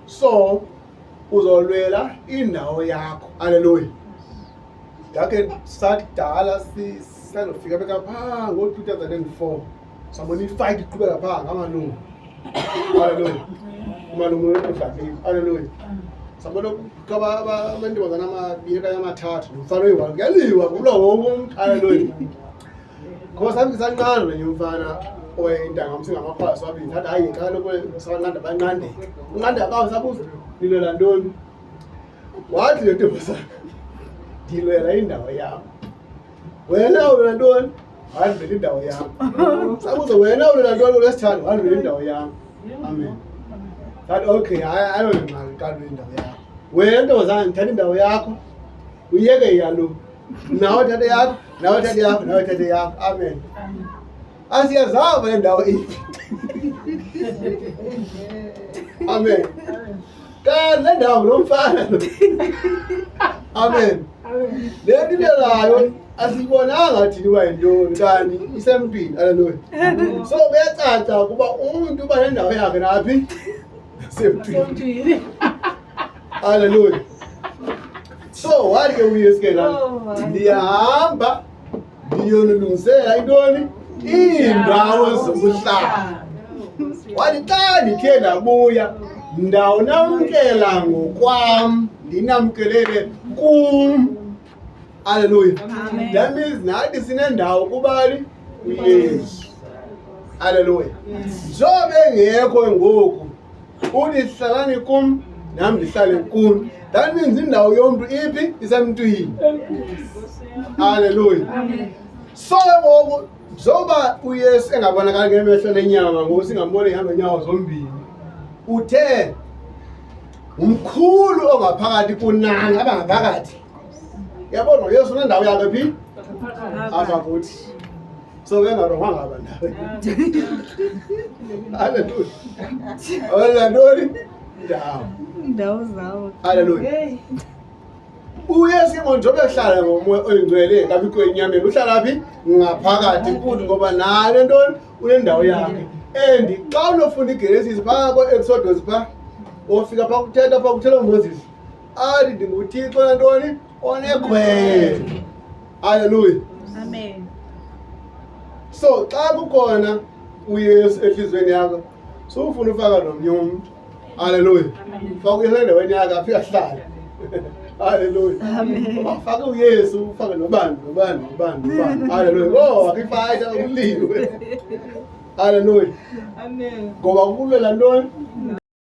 So uzolwela indawo yakho. Hallelujah. Ngakhe sathi kudala sisanofika bekapha ngo-2004 sabona ifight iqhubeka phaa ngamalungu. Hallelujah. Malungu emhlabeni. Hallelujah. Sabona amantombazana amabili okanye amathathu nomfana oyi-1 kuyaliwa kulo wonke umntu. Hallelujah. Because I'm ngisancane nje umfana oyintanga msingamaphasi wabili thatha hayi kaloku sabanqanda banqande unqande akawu sabuza nilwela ntoni wathi le ntombazana ndilwela indawo yam wena ulwela ntoni wandilwela indawo yam sabuza wena ulwela ntoni kulwesithathu wandilwela indawo yam. Amen. That okay ayonqanga kalwela indawo yakho wena ntombazana ndithatha indawo yakho uyeke iyalo nawe thathe yakho nawe thathe yakho nawe thathe yakho. Amen. Asiyazava le ndawo iphi. Amen. Kanti le ndawo lo mfana lo. Amen. Le nto ilelayo asiyibonanga thina uba yintoni kanti isempini. Hallelujah. So kuyacaca ukuba umuntu uba nendawo yakhe naphi sempini. Hallelujah. So wathi ke uyesu ke lana ndiyahamba ndiyolungisela intoni iindawo zokuhlala. Wathi xa ndithe ndabuya ndawunamkela ngokwam ndinamkelele kum. Hallelujah. That means nathi sinendawo kubani uyesu. Hallelujah. Njobe engekho ngoku uthi hlalani kum nami ndihlale kuni. That means indawo yomntu iphi isemntwini. Hallelujah. So ngoku njengoba uyesu engabonakali ngemehlo lenyama ngoku singamboni ehamba nyawo zombini uthe umkhulu ongaphakathi kunani abangaphakathi. Yabona uyesu unendawo yakhe phi apha kuthi. So bengarongwanga abantu. Hallelujah. Hallelujah. Ndawo zawo. Hallelujah. Uyesu ke njengoba ehlala ngomoya oyingcwele kabikho enyameni uhlala phi ngaphakathi kuthi ngoba nale ntoni unendawo yakhe. And xa unofunda iGenesis phaa ko-Exodus phaa ofika phaa kuthetha phaa kuthela uMoses athi ndinguThixo nantoni onekhwele. Hallelujah. Amen. So xa kukhona uyesu enhliziyweni yakho sowufuna ufaka nomnye umuntu. Hallelujah. Faka uyesu endaweni yakhe afike ahlale. Hallelujah. Amen. Ufake uyesu ufake nobani. Hallelujah. Oh akifayita uliwe. Hallelujah. Amen. Ngoba kulwela ntoni